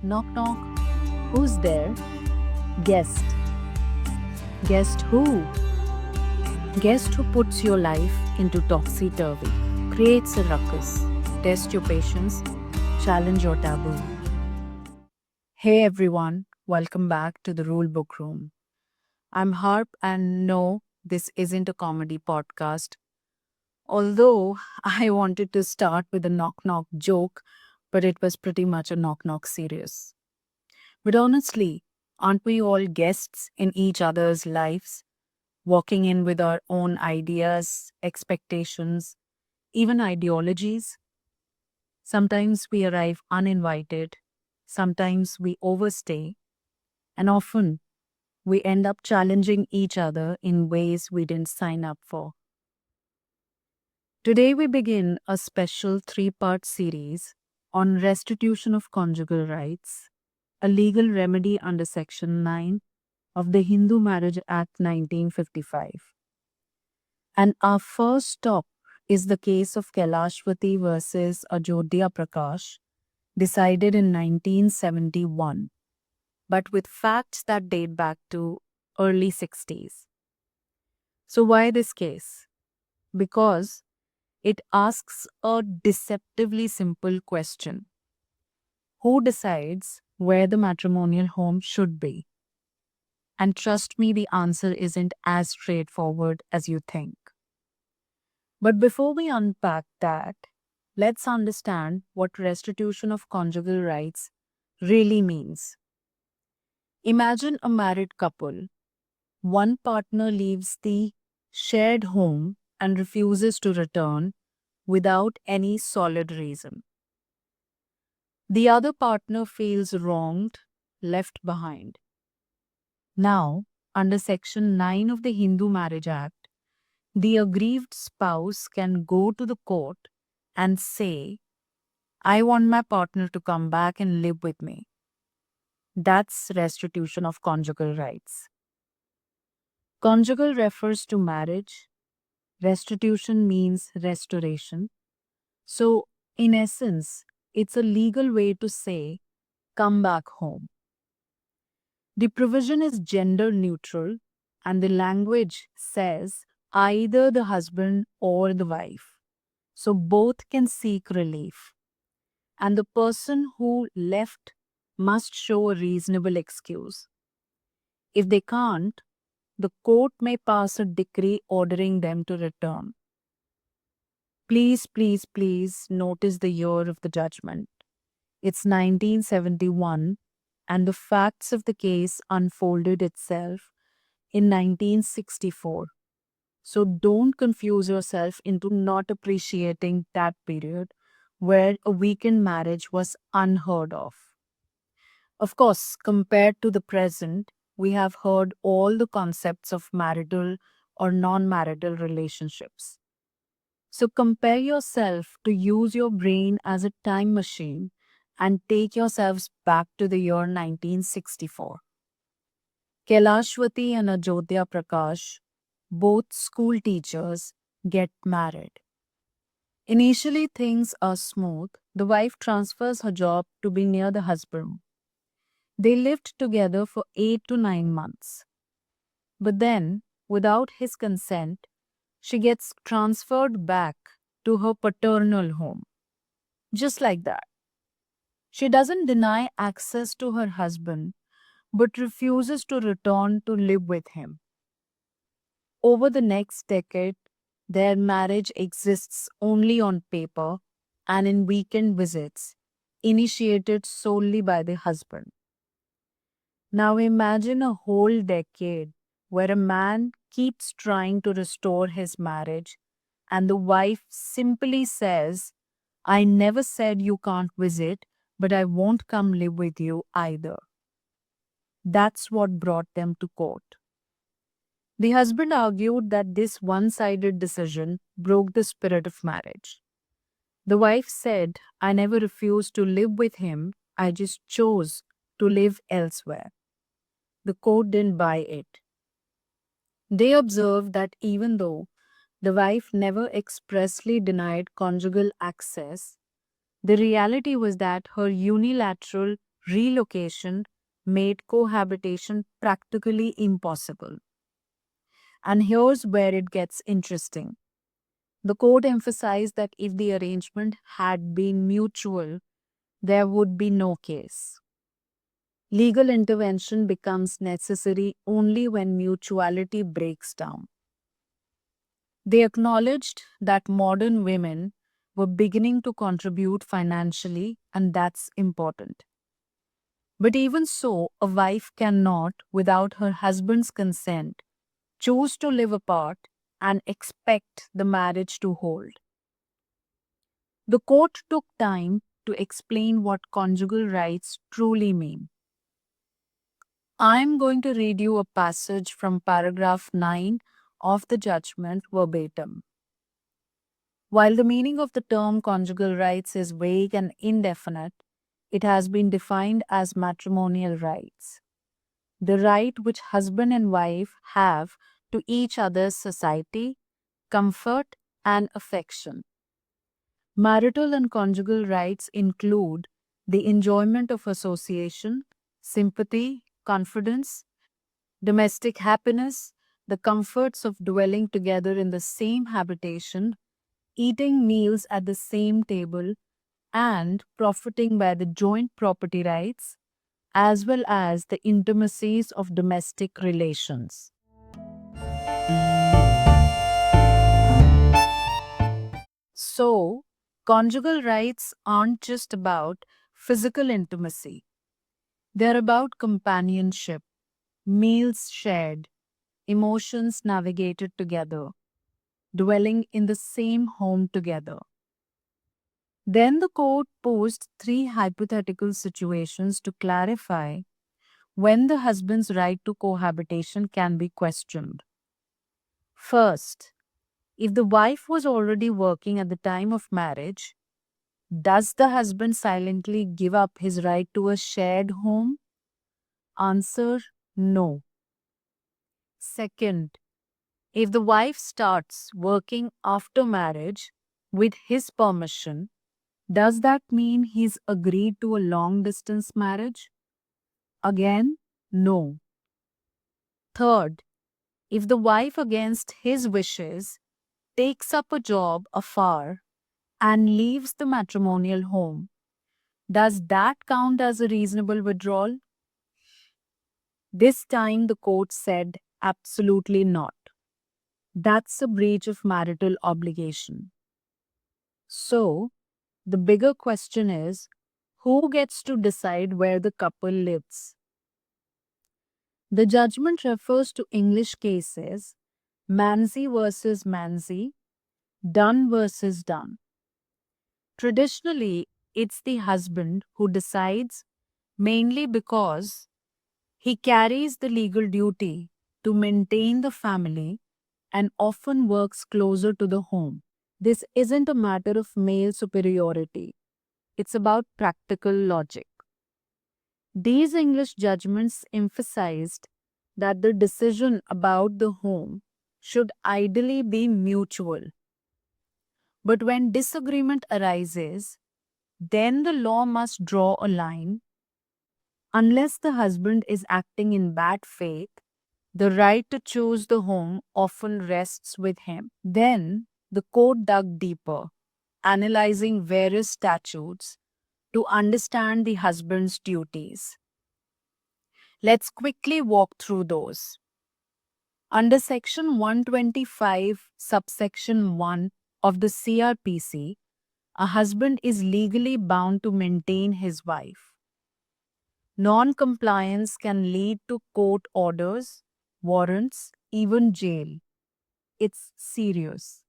Knock knock. Who's there? Guest. Guest who? Guest who puts your life into topsy-turvy, creates a ruckus, tests your patience, challenge your taboo. Hey everyone, welcome back to the Rule Book Room. I'm Harp and no, this isn't a comedy podcast. Although I wanted to start with a knock knock joke, but it was pretty much a knock knock serious. But honestly, aren't we all guests in each other's lives, walking in with our own ideas, expectations, even ideologies? Sometimes we arrive uninvited, sometimes we overstay, and often we end up challenging each other in ways we didn't sign up for. Today, we begin a special three-part series on restitution of conjugal rights, a legal remedy under Section 9 of the Hindu Marriage Act 1955. And our first stop is the case of Kailashwati versus Ajodhya Prakash, decided in 1971, but with facts that date back to early 60s. So why this case? Because it asks a deceptively simple question. Who decides where the matrimonial home should be? And trust me, the answer isn't as straightforward as you think. But before we unpack that, let's understand what restitution of conjugal rights really means. Imagine a married couple. One partner leaves the shared home and refuses to return without any solid reason. The other partner feels wronged, left behind. Now, under Section 9 of the Hindu Marriage Act, the aggrieved spouse can go to the court and say, I want my partner to come back and live with me. That's restitution of conjugal rights. Conjugal refers to marriage, restitution means restoration. So, in essence, it's a legal way to say, come back home. The provision is gender neutral, and the language says either the husband or the wife. So both can seek relief. And the person who left must show a reasonable excuse. If they can't, the court may pass a decree ordering them to return. Please, please, please notice the year of the judgment. It's 1971, and the facts of the case unfolded itself in 1964. So don't confuse yourself into not appreciating that period where a weekend marriage was unheard of. Of course, compared to the present, we have heard all the concepts of marital or non marital relationships. So compare yourself to use your brain as a time machine and take yourselves back to the year 1964. Kailashwati and Ajodhya Prakash, both school teachers, get married. Initially, things are smooth. The wife transfers her job to be near the husband. They lived together for 8 to 9 months. But then, without his consent, she gets transferred back to her paternal home. Just like that. She doesn't deny access to her husband, but refuses to return to live with him. Over the next decade, their marriage exists only on paper and in weekend visits, initiated solely by the husband. Now imagine a whole decade where a man keeps trying to restore his marriage and the wife simply says, I never said you can't visit, but I won't come live with you either. That's what brought them to court. The husband argued that this one sided decision broke the spirit of marriage. The wife said, I never refused to live with him, I just chose to live elsewhere. The court didn't buy it. They observed that even though the wife never expressly denied conjugal access, the reality was that her unilateral relocation made cohabitation practically impossible. And here's where it gets interesting. The court emphasized that if the arrangement had been mutual, there would be no case. Legal intervention becomes necessary only when mutuality breaks down. They acknowledged that modern women were beginning to contribute financially, and that's important. But even so, a wife cannot, without her husband's consent, choose to live apart and expect the marriage to hold. The court took time to explain what conjugal rights truly mean. I'm going to read you a passage from paragraph 9 of the judgment verbatim. While the meaning of the term conjugal rights is vague and indefinite, it has been defined as matrimonial rights. The right which husband and wife have to each other's society, comfort, and affection. Marital and conjugal rights include the enjoyment of association, sympathy, confidence, domestic happiness, the comforts of dwelling together in the same habitation, eating meals at the same table, and profiting by the joint property rights, as well as the intimacies of domestic relations. So, conjugal rights aren't just about physical intimacy, they're about companionship, meals shared, emotions navigated together, dwelling in the same home together. Then the court posed three hypothetical situations to clarify when the husband's right to cohabitation can be questioned. First, if the wife was already working at the time of marriage, does the husband silently give up his right to a shared home? Answer: no. Second, if the wife starts working after marriage with his permission, does that mean he's agreed to a long distance marriage? Again, no. Third, if the wife, against his wishes, takes up a job afar and leaves the matrimonial home, does that count as a reasonable withdrawal? This time the court said absolutely not. That's a breach of marital obligation. So, the bigger question is, who gets to decide where the couple lives? The judgment refers to English cases Manzi versus Manzi, Dunn versus Dunn. Traditionally, it's the husband who decides, mainly because he carries the legal duty to maintain the family and often works closer to the home. This isn't a matter of male superiority, it's about practical logic. These English judgments emphasized that the decision about the home should ideally be mutual. But when disagreement arises, then the law must draw a line. Unless the husband is acting in bad faith, the right to choose the home often rests with him. Then the court dug deeper, analyzing various statutes to understand the husband's duties. Let's quickly walk through those. Under Section 125, subsection 1 of the CRPC, a husband is legally bound to maintain his wife. Non-compliance can lead to court orders, warrants, even jail. It's serious.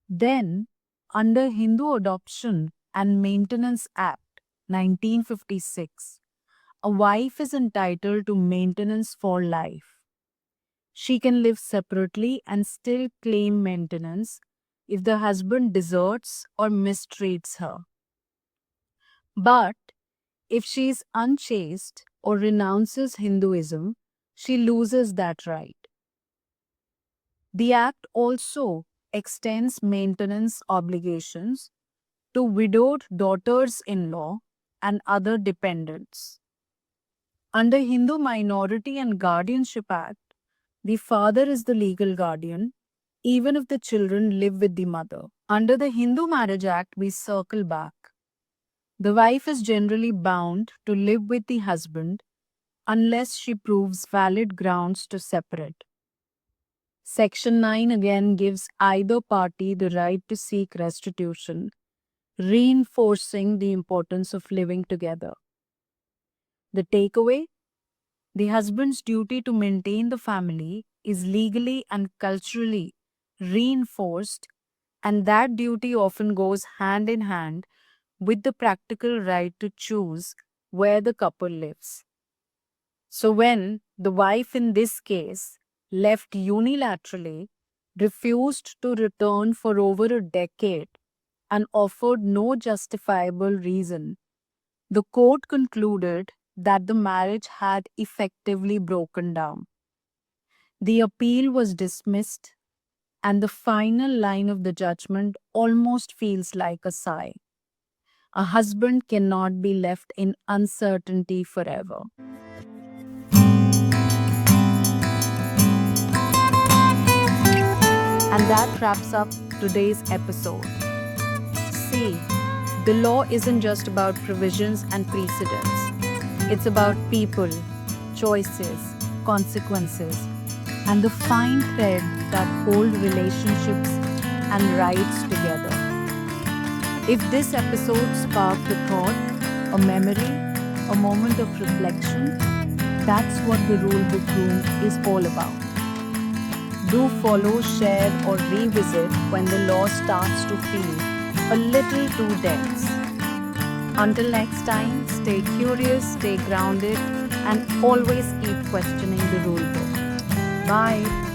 Then, under Hindu Adoption and Maintenance Act 1956, a wife is entitled to maintenance for life. She can live separately and still claim maintenance if the husband deserts or mistreats her. But if she is unchaste or renounces Hinduism, she loses that right. The Act also extends maintenance obligations to widowed daughters in law and other dependents. Under Hindu Minority and Guardianship Act, the father is the legal guardian, even if the children live with the mother. Under the Hindu Marriage Act, we circle back. The wife is generally bound to live with the husband unless she proves valid grounds to separate. Section 9 again gives either party the right to seek restitution, reinforcing the importance of living together. The takeaway: the husband's duty to maintain the family is legally and culturally reinforced, and that duty often goes hand in hand with the practical right to choose where the couple lives. So, when the wife in this case left unilaterally, refused to return for over a decade, and offered no justifiable reason, the court concluded that the marriage had effectively broken down. The appeal was dismissed, and the final line of the judgment almost feels like a sigh. A husband cannot be left in uncertainty forever. And that wraps up today's episode. See, the law isn't just about provisions and precedents. It's about people, choices, consequences, and the fine thread that hold relationships and rights together. If this episode sparked a thought, a memory, a moment of reflection, that's what the Rulebook Room is all about. Do follow, share, or revisit when the law starts to feel a little too dense. Until next time, stay curious, stay grounded, and always keep questioning the rulebook. Bye.